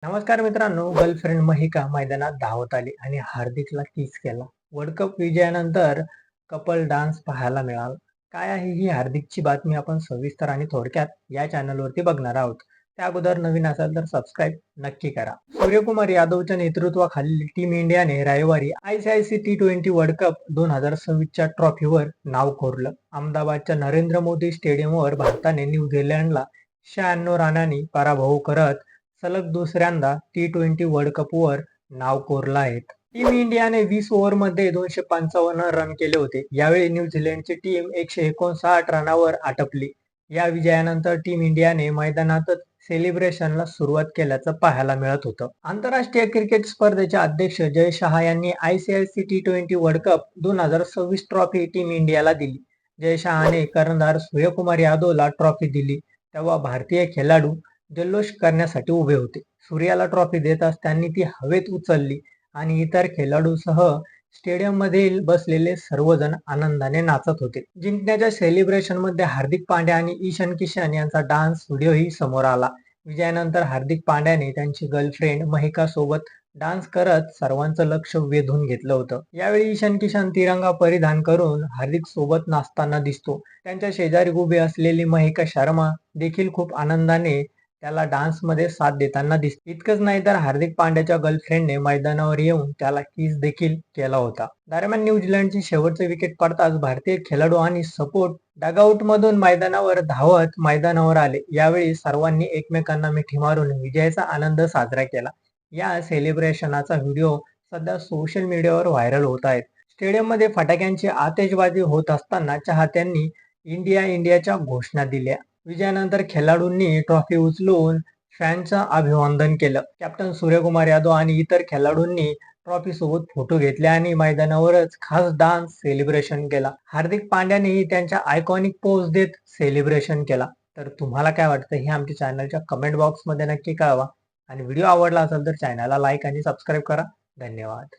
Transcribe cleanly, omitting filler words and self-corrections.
नमस्कार मित्रांनो, गर्लफ्रेंड महिका मैदानात धावत आली आणि हार्दिकला किस केला. वर्ल्ड कप विजयानंतर कपल डान्स पाहायला मिळाला. काय आहे ही हार्दिकची बातमी आपण सविस्तर आणि थोडक्यात या चॅनलवरती बघणार आहोत. त्या अगोदर नवीन असाल तर सबस्क्राईब नक्की करा. सूर्यकुमार यादवच्या नेतृत्वाखालील टीम इंडियाने रविवारी ICC T20 वर्ल्ड कप 2026च्या ट्रॉफीवर नाव कोरलं. अहमदाबादच्या नरेंद्र मोदी स्टेडियमवर भारताने न्यूझीलंडला 96 रनांनी पराभव करत सलग दुसऱ्यांदा T20 वर्ल्ड कपवर नाव कोरलं आहे. टीम इंडियाने 20 ओव्हरमध्ये 255 रन केले होते. यावेळी न्यूझीलंडची टीम 159 रनावर आटपली. या विजयानंतर टीम इंडियाने मैदानातच सेलिब्रेशनला सुरुवात केल्याचं पाहायला मिळत होतं. आंतरराष्ट्रीय क्रिकेट स्पर्धेचे अध्यक्ष जय शहा यांनी ICC T20 world cup 2026 trophy team इंडियाला दिली. जय शहाने कर्णधार सूर्यकुमार यादवला ट्रॉफी दिली तेव्हा भारतीय खेळाडू जल्लोष करण्यासाठी उभे होते. सूर्याला ट्रॉफी देताच त्यांनी ती हवेत उचलली आणि इतर खेळाडूंसह स्टेडियममध्ये बसलेले सर्वजण आनंदाने नाचत होते. जिंकण्याच्या सेलिब्रेशनमध्ये हार्दिक पांड्या आणि ईशान किशन यांचा डान्स व्हिडिओही समोर आला. विजयानंतर हार्दिक पांड्याने त्यांची गर्लफ्रेंड महिका सोबत डान्स करत सर्वांचं लक्ष वेधून घेतलं होतं. यावेळी ईशान किशन तिरंगा परिधान करून हार्दिक सोबत नाचताना दिसतो. त्यांच्या शेजारी उभी असलेली महिका शर्मा देखील खूप आनंदाने त्याला डान्समध्ये साथ देताना दिसते. इतकंच नाही तर हार्दिक पांड्याच्या गर्लफ्रेंडने मैदानावर येऊन त्याला किस देखील केला होता. दरम्यान न्यूझीलंडची शेवटचे विकेट पडताच भारतीय खेळाडू आणि सपोर्ट डगआउट मधून मैदानावर धावत मैदानावर आले. यावेळी सर्वांनी एकमेकांना मिठी मारून विजयाचा आनंद साजरा केला. या सेलिब्रेशनाचा व्हिडिओ सध्या सोशल मीडियावर व्हायरल होत आहेत. स्टेडियममध्ये फटाक्यांची आतिषबाजी होत असताना चाहत्यांनी इंडिया इंडियाच्या घोषणा दिल्या. विजयानंतर खेळाडूंनी ट्रॉफी उचलून फॅनचं अभिवादन केलं. कॅप्टन सूर्यकुमार यादव आणि इतर खेळाडूंनी ट्रॉफी सोबत फोटो घेतले आणि मैदानावरच खास डान्स सेलिब्रेशन केला. हार्दिक पांड्यानेही त्यांच्या आयकॉनिक पोज देत सेलिब्रेशन केला. तर तुम्हाला काय वाटतं हे आमच्या चॅनलच्या कमेंट बॉक्समध्ये नक्की कळवा आणि व्हिडिओ आवडला असेल तर चॅनलला लाईक आणि सबस्क्राईब करा. धन्यवाद.